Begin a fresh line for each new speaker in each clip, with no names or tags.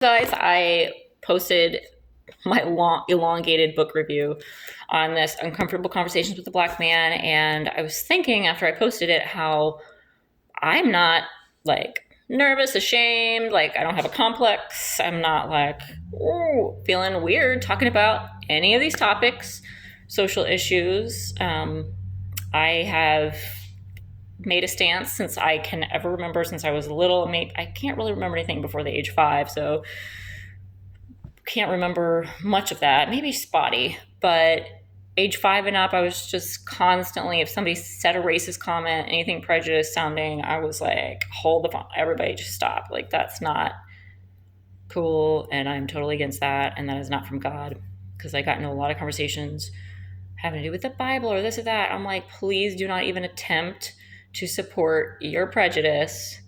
Guys, I posted my long elongated book review on this Uncomfortable Conversations with a Black Man, and I was thinking after I posted it how I'm not like nervous, ashamed, like I don't have a complex. I'm not like, ooh, feeling weird talking about any of these topics, social issues. I have made a stance since I can ever remember, since I was little. I can't really remember anything before the age 5, so can't remember much of that. Maybe spotty, but age 5 and up, I was just constantly, if somebody said a racist comment, anything prejudiced sounding, I was like, hold the phone, everybody just stop. Like, that's not cool, and I'm totally against that, and that is not from God, because I got into a lot of conversations having to do with the Bible or this or that. I'm like, please do not even attempt to support your prejudice,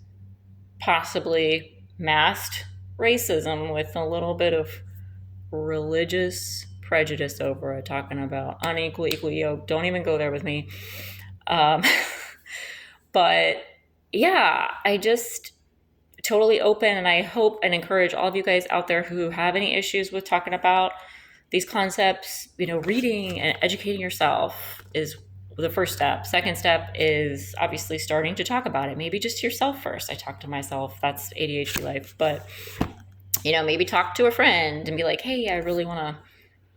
possibly masked racism with a little bit of religious prejudice over it, talking about unequal, equally yoked. Don't even go there with me. Um, but yeah, I just totally open, and I hope and encourage all of you guys out there who have any issues with talking about these concepts, reading and educating yourself is the first step. Second step is obviously starting to talk about it. Maybe just to yourself first. I talk to myself. That's ADHD life. But, maybe talk to a friend and be like, hey, I really want to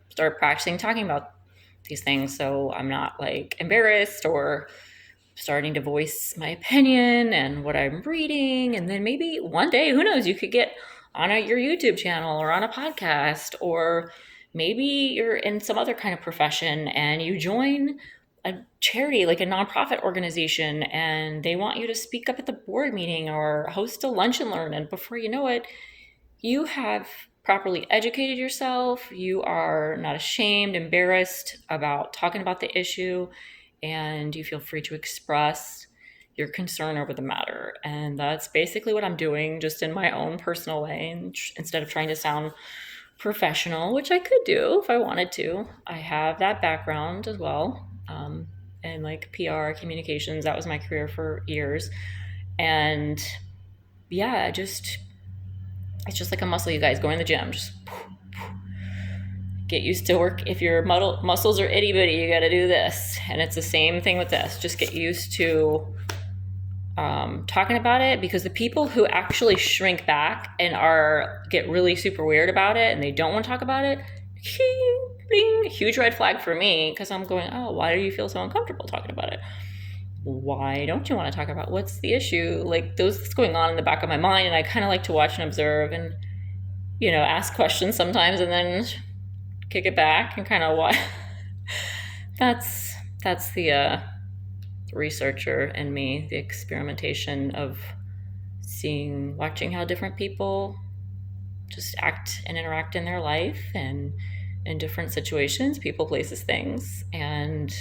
start practicing talking about these things so I'm not like embarrassed, or starting to voice my opinion and what I'm reading. And then maybe one day, who knows, you could get on your YouTube channel or on a podcast, or maybe you're in some other kind of profession and you join a charity, like a nonprofit organization, and they want you to speak up at the board meeting or host a lunch and learn. And before you know it, you have properly educated yourself. You are not ashamed, embarrassed about talking about the issue, and you feel free to express your concern over the matter. And that's basically what I'm doing, just in my own personal way. And instead of trying to sound professional, which I could do if I wanted to, I have that background as well. And like PR, communications, that was my career for years. And yeah, it's just like a muscle, you guys. Go in the gym, just get used to work. If your muscles are itty bitty, you got to do this. And it's the same thing with this. Just get used to talking about it, because the people who actually shrink back and get really super weird about it and they don't want to talk about it, huge red flag for me, because I'm going, oh, why do you feel so uncomfortable talking about it? Why don't you want to talk about what's the issue? Like, that's going on in the back of my mind, and I kind of like to watch and observe and, ask questions sometimes and then kick it back and kind of what that's the researcher in me, the experimentation of watching how different people just act and interact in their life and in different situations, people, places, things. And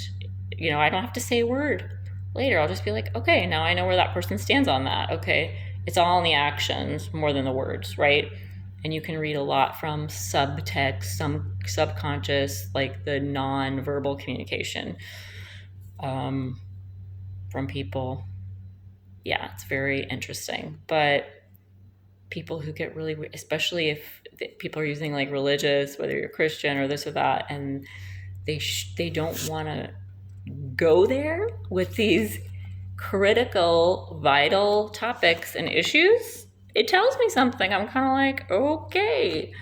I don't have to say a word later. I'll just be like, okay, now I know where that person stands on that. Okay, it's all in the actions more than the words, right? And you can read a lot from subtext, some subconscious, like the non-verbal communication from people. Yeah, it's very interesting. But people who get really, especially if people are using like religious, whether you're Christian or this or that, and they don't want to go there with these critical, vital topics and issues, it tells me something. I'm kind of like, okay,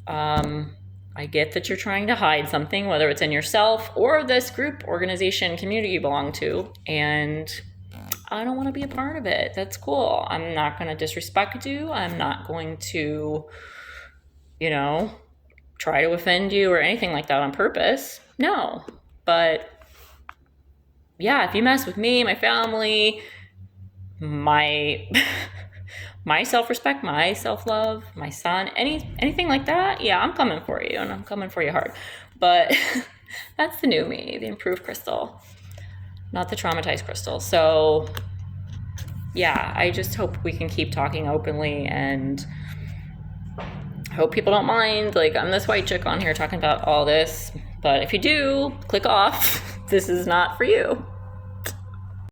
I get that you're trying to hide something, whether it's in yourself or this group, organization, community you belong to, and I don't want to be a part of it. That's cool. I'm not going to disrespect you. I'm not going to, try to offend you or anything like that on purpose. No. But yeah, if you mess with me, my family, my my self-respect, my self-love, my son, anything like that, yeah, I'm coming for you, and I'm coming for you hard. But that's the new me, the improved Crystal, not the traumatized Crystal. So yeah, I just hope we can keep talking openly, and hope people don't mind. Like, I'm this white chick on here talking about all this, but if you do, click off. This is not for you.